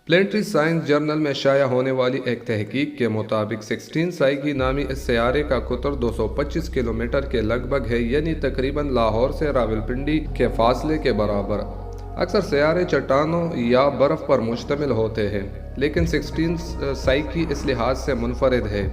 Planetary science general میں شائع ہونے والی ایک تحقیق کے مطابق 16 سائیکی نامی اس سیارے کا قطر 225 کلومیٹر کے لگ بھگ ہے، یعنی تقریباً لاہور سے راولپنڈی کے فاصلے کے برابر۔ اکثر سیارے چٹانوں یا برف پر مشتمل ہوتے ہیں، لیکن 16 سائیکی اس لحاظ سے منفرد ہے،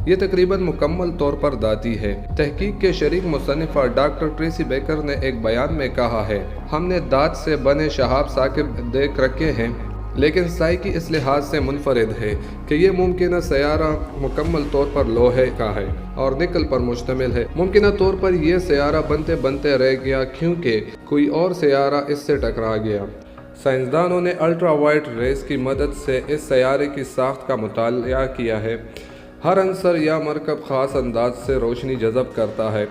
یہ تقریباً مکمل طور پر ذاتی ہے۔ تحقیق کے شریک مصنفہ ڈاکٹر ٹریسی بیکر نے ایک بیان میں کہا ہے، ہم نے دھات سے بنے شہاب ثاقب دیکھ رکھے ہیں، لیکن سائیکی اس لحاظ سے منفرد ہے کہ یہ ممکنہ سیارہ مکمل طور پر لوہے کا ہے اور نکل پر مشتمل ہے۔ ممکنہ طور پر یہ سیارہ بنتے بنتے رہ گیا کیونکہ کوئی اور سیارہ اس سے ٹکرا گیا۔ سائنسدانوں نے الٹرا وائٹ ریز کی مدد سے اس سیارے کی ساخت کا مطالعہ کیا ہے۔ ہر عنصر یا مرکب خاص انداز سے روشنی جذب کرتا ہے،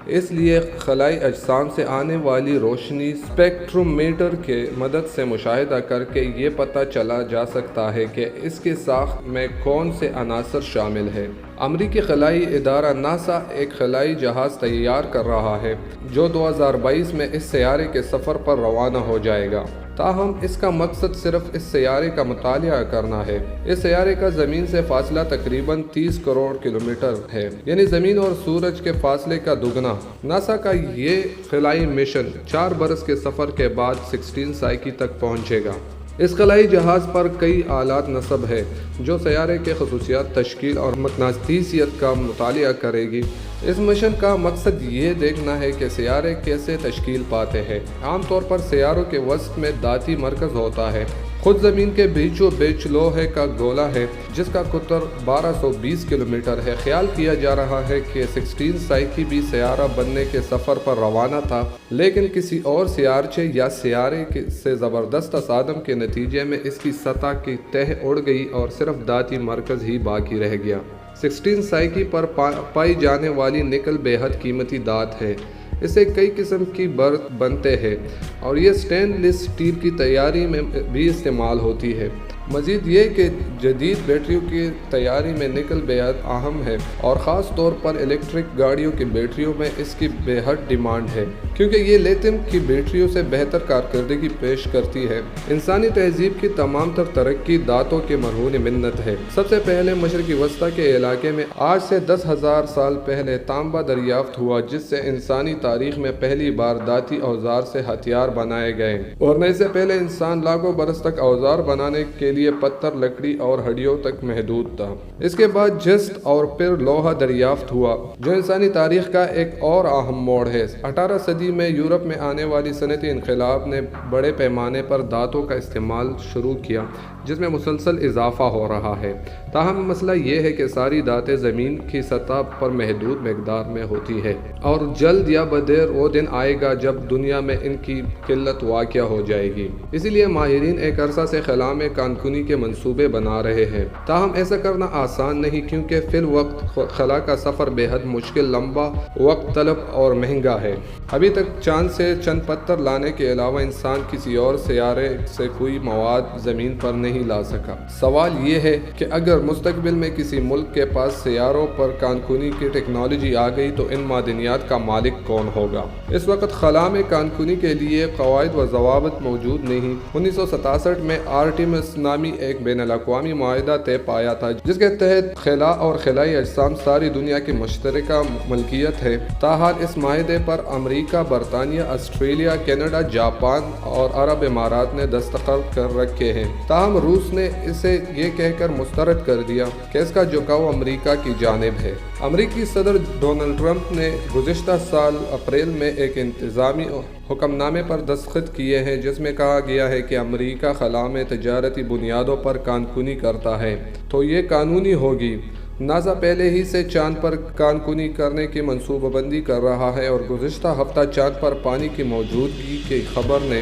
اس لیے خلائی اجسام سے آنے والی روشنی اسپیکٹرومیٹر کی مدد سے مشاہدہ کر کے یہ پتہ چلا جا سکتا ہے کہ اس کی ساخت میں کون سے عناصر شامل ہیں۔ امریکی خلائی ادارہ ناسا ایک خلائی جہاز تیار کر رہا ہے جو 2022 میں اس سیارے کے سفر پر روانہ ہو جائے گا۔ تاہم اس کا مقصد صرف اس سیارے کا مطالعہ کرنا ہے۔ اس سیارے کا زمین سے فاصلہ تقریباً 30 کروڑ کلومیٹر ہے، یعنی زمین اور سورج کے فاصلے کا دگنا۔ ناسا کا یہ خلائی مشن 4 برس کے سفر کے بعد 16 سائیکی تک پہنچے گا۔ اس خلائی جہاز پر کئی آلات نصب ہے جو سیارے کے خصوصیات، تشکیل اور مقناطیسیت کا مطالعہ کرے گی۔ اس مشن کا مقصد یہ دیکھنا ہے کہ سیارے کیسے تشکیل پاتے ہیں۔ عام طور پر سیاروں کے وسط میں دھاتی مرکز ہوتا ہے۔ خود زمین کے بیچوں بیچ لوہے کا گولا ہے جس کا قطر 1220 کلومیٹر ہے۔ خیال کیا جا رہا ہے کہ 16 سائیکی بھی سیارہ بننے کے سفر پر روانہ تھا، لیکن کسی اور سیارچے یا سیارے سے زبردست تصادم کے نتیجے میں اس کی سطح کی تہہ اڑ گئی اور صرف دھاتی مرکز ہی باقی رہ گیا۔ 16 سائیکی پر پائی جانے والی نکل بے حد قیمتی دھات ہے۔ اسے کئی قسم کی برتن بنتے ہیں اور یہ سٹین لیس سٹیل کی تیاری میں بھی استعمال ہوتی ہے۔ مزید یہ کہ جدید بیٹریوں کی تیاری میں نکل بے حد اہم ہے اور خاص طور پر الیکٹرک گاڑیوں کی بیٹریوں میں اس کی بے حد ڈیمانڈ ہے، کیونکہ یہ لیتھیم کی بیٹریوں سے بہتر کارکردگی پیش کرتی ہے۔ انسانی تہذیب کی تمام تر ترقی دھاتوں کی مرہون منت ہے۔ سب سے پہلے مشرقی وسطی کے علاقے میں آج سے 10,000 سال پہلے تانبا دریافت ہوا، جس سے انسانی تاریخ میں پہلی بار دھاتی اوزار سے ہتھیار بنائے گئے، ورنہ اس سے پہلے انسان لاکھوں برس تک اوزار بنانے کے لیے پتھر، لکڑی اور ہڈیوں تک محدود تھا۔ اس کے بعد جست اور پھر لوہا دریافت ہوا، جو انسانی تاریخ کا ایک اور اہم موڑ ہے۔ 18 صدی میں یورپ میں آنے والی صنعتی انقلاب نے بڑے پیمانے پر دھاتوں کا استعمال شروع کیا، جس میں مسلسل اضافہ ہو رہا ہے۔ تاہم مسئلہ یہ ہے کہ ساری دھاتیں زمین کی سطح پر محدود مقدار میں ہوتی ہے اور جلد یا بدیر وہ دن آئے گا جب دنیا میں ان کی قلت واقع ہو جائے گی۔ اسی لیے ماہرین ایک عرصہ سے خلا میں کانکنی کے منصوبے بنا رہے ہیں۔ تاہم ایسا کرنا آسان نہیں، کیونکہ فی الوقت خلا کا سفر بے حد مشکل، لمبا وقت طلب اور مہنگا ہے۔ ابھی تک چاند سے چند پتھر لانے کے علاوہ انسان کسی اور سیارے سے کوئی مواد زمین پر نہیں لا سکا۔ سوال یہ ہے کہ اگر مستقبل میں کسی ملک کے پاس سیاروں پر کانکنی کی ٹیکنالوجی آ گئی تو ان معدنیات کا مالک کون ہوگا؟ اس وقت خلا میں کانکنی کے لیے قواعد و ضوابط موجود نہیں۔ 1967 میں آرٹیمس نامی ایک بین الاقوامی معاہدہ طے پایا تھا، جس کے تحت خلا اور خلائی اجسام ساری دنیا کی مشترکہ ملکیت ہے۔ تاحال اس معاہدے پر امریکہ، برطانیہ، آسٹریلیا، کینیڈا، جاپان اور عرب امارات نے دستخط کر رکھے ہیں۔ تاہم روس نے اسے یہ کہہ کر مسترد کر دیا کہ اس کا جھکاؤ امریکہ کی جانب ہے۔ امریکی صدر ڈونلڈ ٹرمپ نے گزشتہ سال اپریل میں ایک انتظامی حکم نامے پر دستخط کیے ہیں، جس میں کہا گیا ہے کہ امریکہ خلا میں تجارتی بنیادوں پر کانکنی کرتا ہے تو یہ قانونی ہوگی۔ ناسا پہلے ہی سے چاند پر کانکنی کرنے کی منصوبہ بندی کر رہا ہے اور گزشتہ ہفتہ چاند پر پانی کی موجودگی کی خبر نے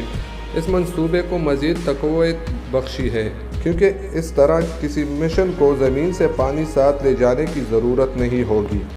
اس منصوبے کو مزید تقویت بخشی ہے، کیونکہ اس طرح کسی مشن کو زمین سے پانی ساتھ لے جانے کی ضرورت نہیں ہوگی۔